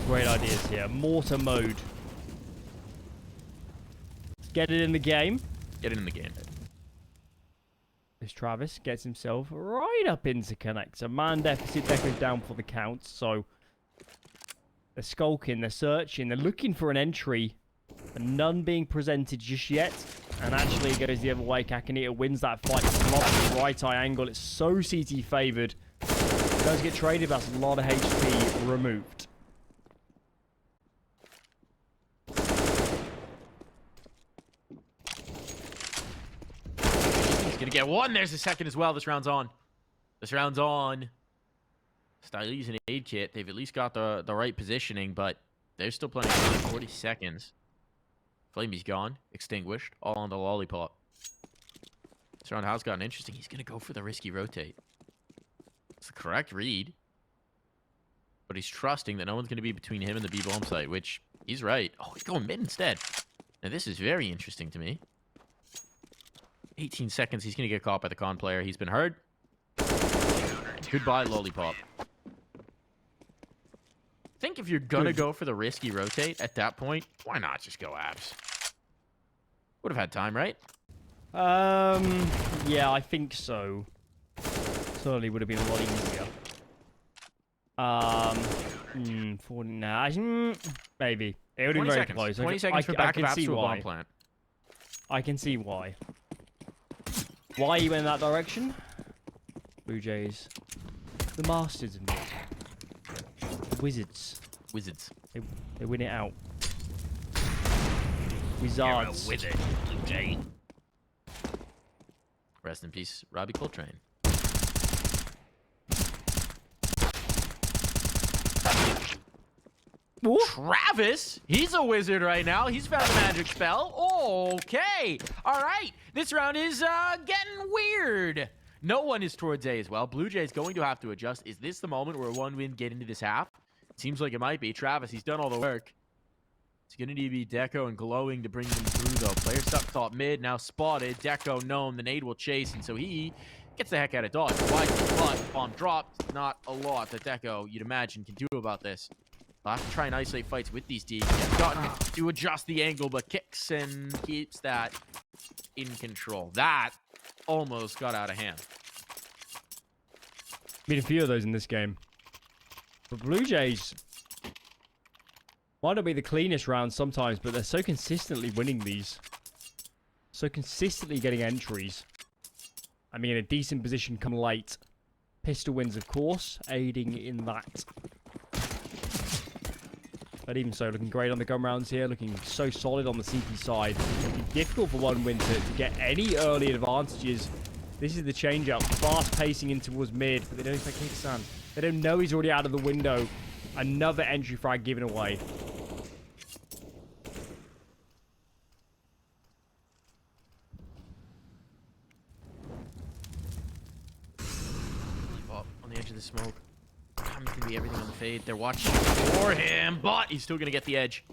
C: Great ideas here. Mortar mode. Get it in the game.
B: Get it in the game.
C: This Travis gets himself right up into connector. Man deficit deco's down for the count, so they're skulking, they're searching, they're looking for an entry, and none being presented just yet. And actually it goes the other way. CSGACaNito wins that fight from the right eye angle. It's so CT favored. It does get traded, but that's a lot of HP removed.
B: Gonna get one. There's a second as well. This round's on. This round's on. StYleEeZ and CSGACaNito. They've at least got the right positioning, but they're still playing 40 seconds. Flamey's gone. Extinguished. All on the lollipop. This round has gotten interesting. He's gonna go for the risky rotate. It's the correct read. But he's trusting that no one's gonna be between him and the B-bomb site, which he's right. Oh, he's going mid instead. Now this is very interesting to me. 18 seconds. He's going to get caught by the con player. He's been heard. Goodbye, lollipop. I think if you're going to go for the risky rotate at that point, why not just go abs? Would have had time, right?
C: Yeah, I think so. Certainly would have been a lot easier. For now, maybe. It would have been very close.
B: 20 seconds for back of abs to a bomb plant.
C: I can see why. Why you went in that direction? Blue Jays. The masters of it. The wizards.
B: Wizards.
C: They win it out. Wizards.
B: You're a wizard, Blue Jay. Rest in peace, Robbie Coltrane.
C: Ooh.
B: Travis, he's a wizard right now. He's found a magic spell. Okay. All right. This round is getting weird. No one is towards A as well. Blue Jays going to have to adjust. Is this the moment where one win get into this half? Seems like it might be. Travis, he's done all the work. It's going to need to be Deco and Glowing to bring them through, though. Player stuck top mid, now spotted. Deco known. The nade will chase, and so he gets the heck out of dodge. Wide but bomb dropped. Not a lot that Deco, you'd imagine, can do about this. I'll have to try and isolate fights with these Ds. He's gotten to adjust the angle, but kicks and keeps that in control. That almost got out of hand.
C: Been a few of those in this game. But Blue Jays might not be the cleanest round sometimes, but they're so consistently winning these. So consistently getting entries. I mean, a decent position come late. Pistol wins, of course, aiding in that. But even so, looking great on the gun rounds here. Looking so solid on the CT side. It'll be difficult for one win to get any early advantages. This is the change-up. Fast pacing in towards mid, but they don't expect Kicksan. They don't know he's already out of the window. Another entry frag given away.
B: Oh, on the edge of the smoke. He's going to be everything on the fade. They're watching for him, but he's still going to get the edge.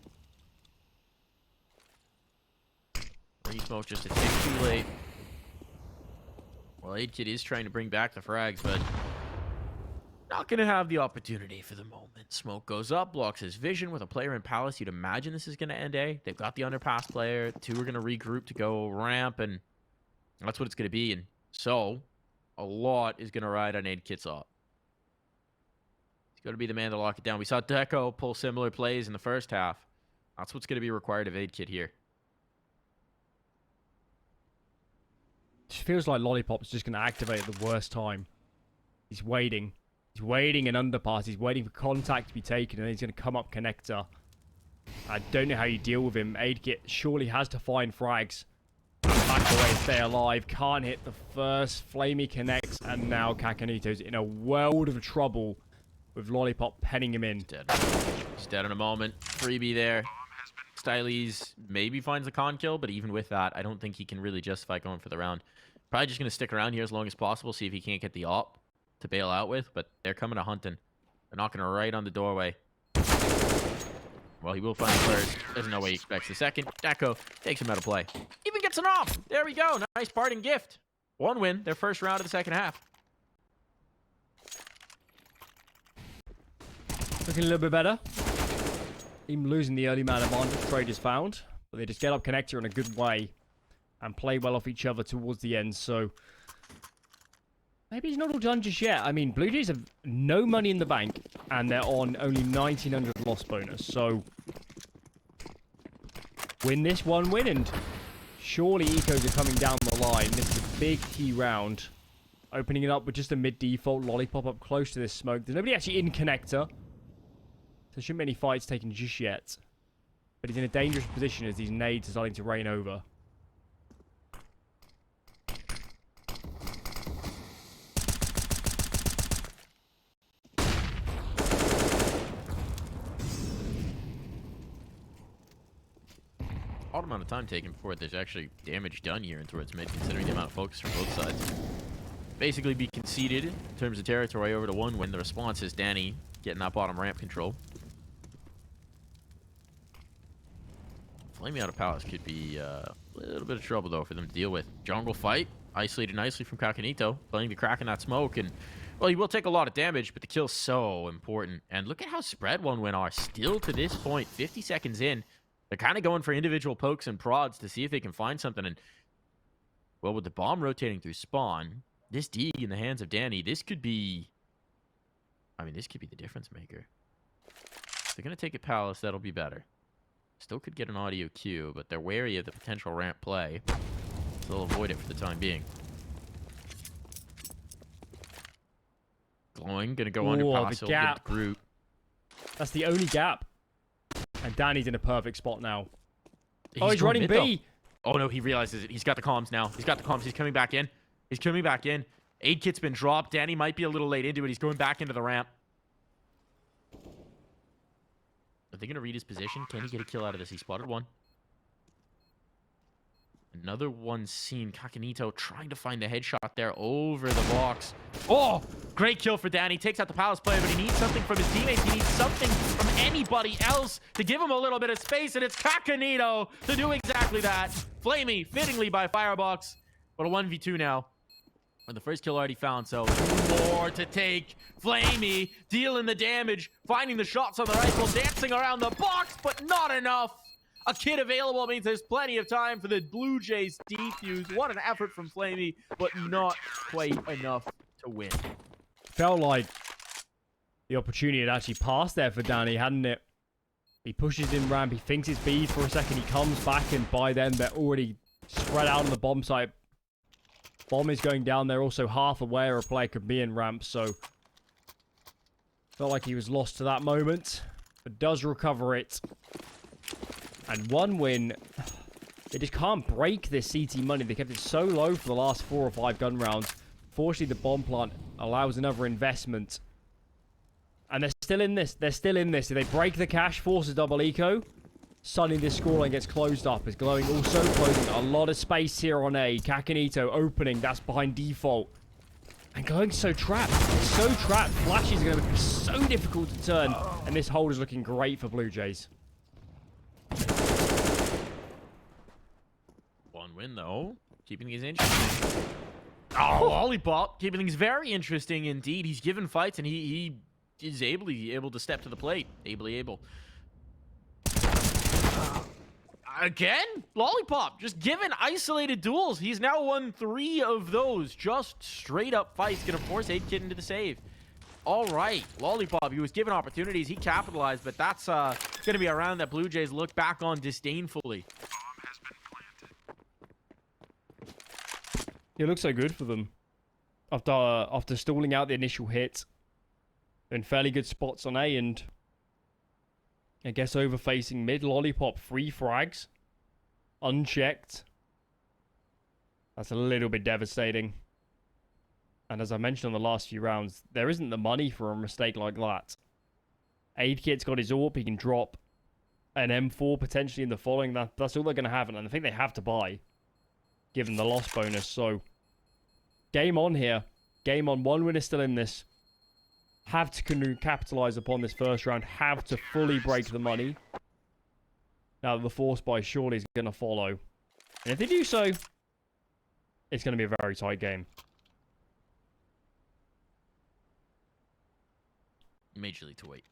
B: Re-smoke just a tick too late. Well, CSGO is trying to bring back the frags, but not going to have the opportunity for the moment. Smoke goes up, blocks his vision with a player in Palace. You'd imagine this is going to end A. They've got the underpass player. Two are going to regroup to go ramp, and that's what it's going to be. And so, a lot is going to ride on CSGO's op. He's going to be the man to lock it down. We saw Deco pull similar plays in the first half. That's what's going to be required of CSGO here.
C: It feels like Lollipop's just going to activate at the worst time. He's waiting. He's waiting in underpass. He's waiting for contact to be taken, and he's going to come up connector. I don't know how you deal with him. CSGO surely has to find frags. Back away and stay alive. Can't hit the first. Flamey connects, and now CSGACaNito's in a world of trouble with Lollipop penning him in.
B: Dead. He's dead in a moment. Freebie there. StYleEeZ maybe finds a con kill, but even with that, I don't think he can really justify going for the round. Probably just going to stick around here as long as possible, see if he can't get the op to bail out with, but they're coming to hunting. They're knocking right on the doorway. Well, he will find the first. There's no way he expects the second. Deco takes him out of play. Even gets an op! There we go. Nice parting gift. One win, their first round of the second half.
C: Looking a little bit better. Even losing the early man advantage trade is found. But they just get up connector in a good way. And play well off each other towards the end. So maybe it's not all done just yet. I mean, Blue Jays have no money in the bank. And they're on only 1900 loss bonus. So win this one win. And surely ecos are coming down the line. This is a big key round. Opening it up with just a mid default. Lollipop up close to this smoke. There's nobody actually in connector. So there shouldn't be any fights taken just yet. But he's in a dangerous position as these nades are starting to rain over.
B: Odd amount of time taken before there's actually damage done here in towards mid, considering the amount of focus from both sides. Basically be conceded in terms of territory over to one win. The response is Danny getting that bottom ramp control. Flaming out of Palace could be a little bit of trouble, though, for them to deal with. Jungle fight, isolated nicely from CSGACaNito, playing the crack in that smoke, and, well, he will take a lot of damage, but the kill's so important. And look at how spread one win are. Still to this point, 50 seconds in, they're kind of going for individual pokes and prods to see if they can find something. And, well, with the bomb rotating through spawn, this D in the hands of Danny, this could be... I mean, this could be the difference maker. If they're going to take a Palace, that'll be better. Still could get an audio cue, but they're wary of the potential ramp play. So they'll avoid it for the time being. Glowing, gonna go underpass.
C: The gap.
B: Group.
C: That's the only gap. And Danny's in a perfect spot now. He's
B: running
C: running B.
B: Oh no, he realizes it. He's got the comms now. He's got the comms. He's coming back in. He's coming back in. CSGACaNito's been dropped. Danny might be a little late into it. He's going back into the ramp. they going to read his position? Can he get a kill out of this? He spotted one. Another one seen. CSGOCaNito trying to find the headshot there over the box. Oh, great kill for Danny. Takes out the Palace player, but he needs something from his teammates. He needs something from anybody else to give him a little bit of space, and it's CSGOCaNito to do exactly that. Flamey, fittingly by Firebox, but a 1v2 now. And the first kill already found, so more to take. Flamey dealing the damage, finding the shots on the rifle, dancing around the box, but not enough. A kit available means there's plenty of time for the Blue Jays defuse. What an effort from Flamey, but not quite enough to win.
C: Felt like the opportunity had actually passed there for Danny, hadn't it? He pushes in ramp, he thinks it's B for a second, he comes back, and by then they're already spread out on the bomb site. Bomb is going down there, also half aware a player could be in ramp, so felt like he was lost to that moment, but does recover it. And one win, they just can't break this CT money. They kept it so low for the last 4 or 5 gun rounds. Fortunately, the bomb plant allows another investment. And they're still in this. They're still in this. If they break the cash, forces double eco. Suddenly this scoreline gets closed up. Is Glowing also closing a lot of space here on A. CSGOCaNito opening. That's behind default. And Glowing's so trapped. So trapped. Flashes are going to be so difficult to turn. And this hold is looking great for Blue Jays.
B: One win, though. Keeping things interesting. Oh, Lollipop. Keeping things very interesting indeed. He's given fights, and he is able to step to the plate. Able. Again? Lollipop. Just given isolated duels. He's now won 3 of those. Just straight up fights. Gonna force CSGOCaNito into the save. All right, Lollipop, he was given opportunities. He capitalized, but that's going to be a round that Blue Jays look back on disdainfully.
C: It looks so good for them. After stalling out the initial hit. They're in fairly good spots on A, and I guess over facing mid. Lollipop, 3 frags. Unchecked. That's a little bit devastating. And as I mentioned on the last few rounds, there isn't the money for a mistake like that. CSGOCaNito's got his AWP. He can drop an M4 potentially in the following. That's all they're going to have. And I think they have to buy, given the loss bonus. So, game on here. Game on. 1 win is still in this. Have to capitalize upon this first round. Have to fully break the money. Now, the force buy surely is going to follow. And if they do so, it's going to be a very tight game.
B: Majorly to wait.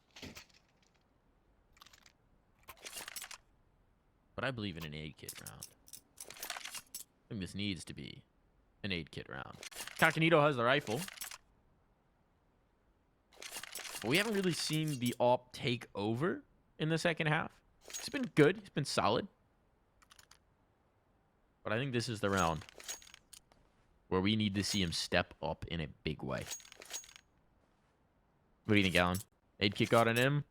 B: But I believe in an CSGOCaNito round. I think this needs to be an CSGOCaNito round. CSGOCaNito has the rifle. But we haven't really seen the AWP take over in the second half. It's been good. It's been solid. But I think this is the round where we need to see him step up in a big way. What do you think, Alan? CSGOCaNito got an M?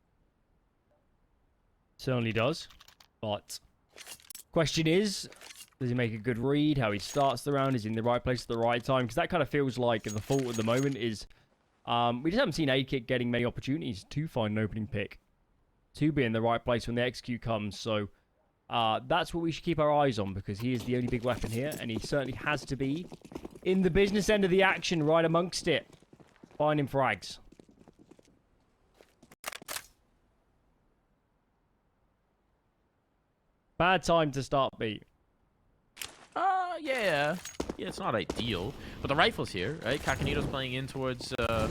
C: Certainly does. But question is, does he make a good read? How he starts the round? Is he in the right place at the right time? Because that kind of feels like the fault at the moment is we just haven't seen CSGOCaNito getting many opportunities to find an opening pick. To be in the right place when the execute comes. So that's what we should keep our eyes on, because he is the only big weapon here. And he certainly has to be in the business end of the action, right amongst it. Finding frags. Bad time to start B.
B: Yeah, it's not ideal, but the rifle's here, right? CSGOCaNito's playing in towards the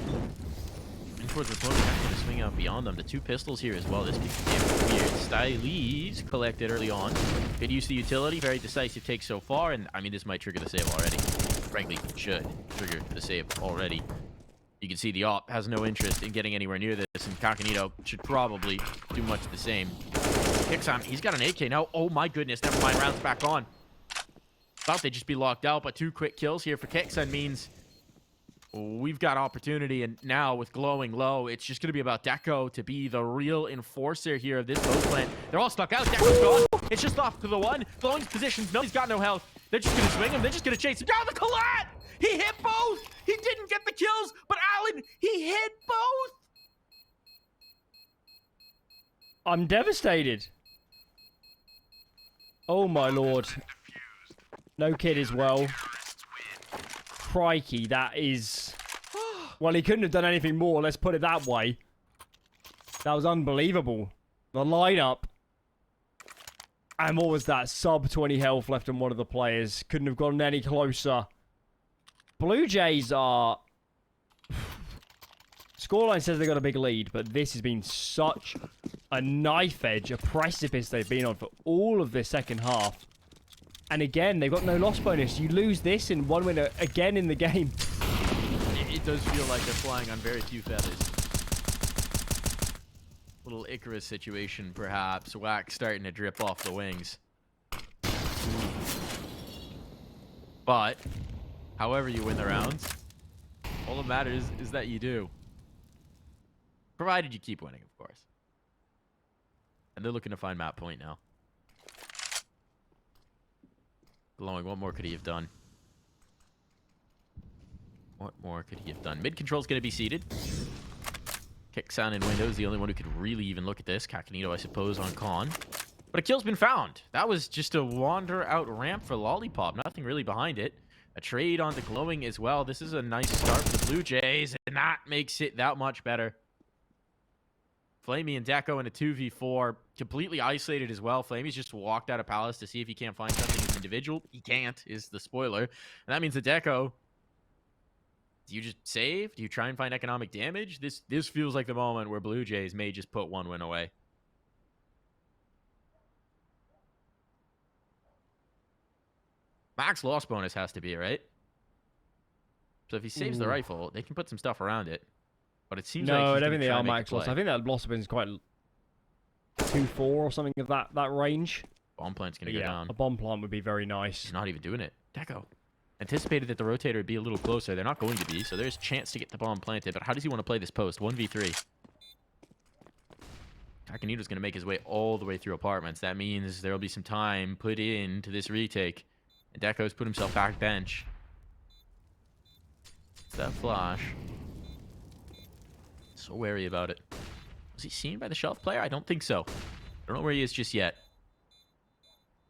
B: opponent, going to swing out beyond them. The 2 pistols here as well. This could get weird. StYleEeZ collected early on. Good use of the utility. Very decisive take so far, and I mean this might trigger the save already. Frankly, should trigger the save already. You can see the AWP has no interest in getting anywhere near this, and CSGOCaNito should probably do much the same. Kicks on. He's got an AK now. Oh my goodness. Never mind. Round's back on. Thought they'd just be locked out, but 2 quick kills here for Kixon means we've got opportunity. And now with Glowing low, it's just going to be about Deco to be the real enforcer here of this boat plant. They're all stuck out. Deco's gone. It's just off to the one. Glowing's positions. No, he's got no health. They're just going to swing him. They're just going to chase him down the collat. He hit both. He didn't get the kills, but Alan, he hit both.
C: I'm devastated. Oh my lord. No kid as well. Crikey, that is... Well, he couldn't have done anything more, let's put it that way. That was unbelievable. The lineup. And what was that? Sub 20 health left on one of the players. Couldn't have gotten any closer. Blue Jays are... Scoreline says they got a big lead, but this has been such a knife edge, a precipice they've been on for all of this second half. And again, they've got no loss bonus. You lose this in one win again in the game.
B: It does feel like they're flying on very few feathers. Little Icarus situation, perhaps. Wax starting to drip off the wings. But, however you win the rounds, all that matters is that you do. Provided you keep winning, of course. And they're looking to find map point now. Glowing, what more could he have done? What more could he have done? Mid control's going to be seated. Kick sound in windows, the only one who could really even look at this. CSGOCaNito, I suppose, on con. But a kill's been found. That was just a wander out ramp for Lollipop. Nothing really behind it. A trade onto Glowing as well. This is a nice start for the Blue Jays, and that makes it that much better. Flamey and Deco in a 2v4. Completely isolated as well. Flamey's just walked out of Palace to see if he can't find something as an individual. He can't, is the spoiler. And that means that Deco... Do you just save? Do you try and find economic damage? This feels like the moment where Blue Jays may just put one win away. Max loss bonus has to be, right? So if he saves the rifle, they can put some stuff around it. But it seems like
C: I don't think they are max loss. I think that loss has been quite 2-4 or something of that range.
B: Bomb plant's going to go down.
C: A bomb plant would be very nice.
B: He's not even doing it. Deco anticipated that the rotator would be a little closer. They're not going to be, so there's a chance to get the bomb planted. But how does he want to play this post? 1v3. CSGOCaNito's going to make his way all the way through apartments. That means there will be some time put into this retake. And Deco's put himself back bench. That flash. So wary about it. Was he seen by the shelf player? I don't think so. I don't know where he is just yet.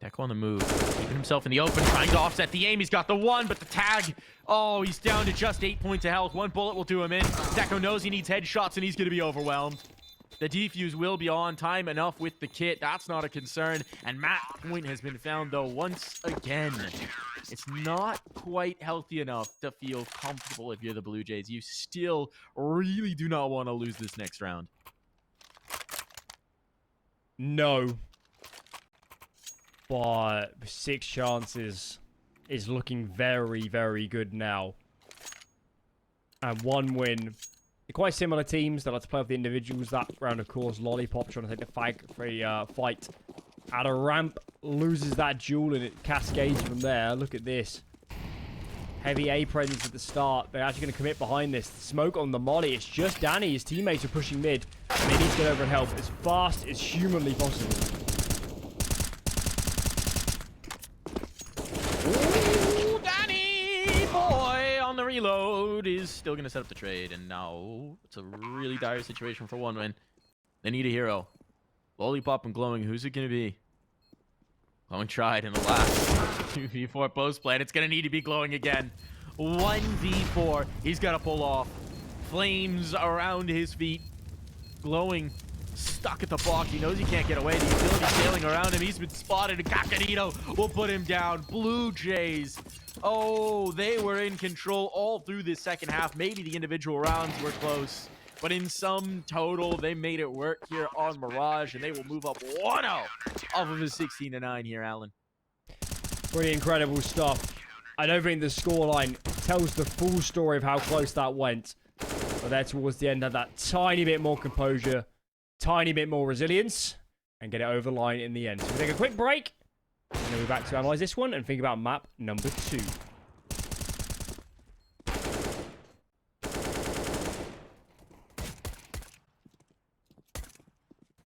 B: Deco on the move. Keeping himself in the open, trying to offset the aim. He's got the one, but the tag. Oh, he's down to just 8 points of health. One bullet will do him in. Deco knows he needs headshots, and he's going to be overwhelmed. The defuse will be on time enough with the kit. That's not a concern. And map point has been found, though, once again. It's not quite healthy enough to feel comfortable if you're the Blue Jays. You still really do not want to lose this next round.
C: No. But 6 chances is looking very, very good now. And 1 win. They're quite similar teams. They like to play with the individuals. That round, of course, Lollipop trying to take the fight at a ramp. Loses that duel and it cascades from there. Look at this. Heavy A presence at the start. They're actually going to commit behind this. Smoke on the molly. It's just Danny. His teammates are pushing mid. And they need to get over and help as fast as humanly possible.
B: Ooh, Danny boy on the reload is still going to set up the trade. And now it's a really dire situation for 1 win. They need a hero. Lollipop and Glowing. Who's it going to be? Glowing tried in the last 2v4 post play. It's going to need to be Glowing again. 1v4. He's got to pull off. Flames around his feet. Glowing stuck at the block. He knows he can't get away. The utility sailing around him. He's been spotted. And CSGOCaNito will put him down. Blue Jays. Oh, they were in control all through this second half. Maybe the individual rounds were close. But in sum total, they made it work here on Mirage, and they will move up 1-0 off of a 16-9 here, Alan.
C: Pretty incredible stuff. I don't think the scoreline tells the full story of how close that went. But there towards the end, had that tiny bit more composure, tiny bit more resilience, and get it over the line in the end. So we'll take a quick break, and then we'll be back to analyze this one and think about map number 2.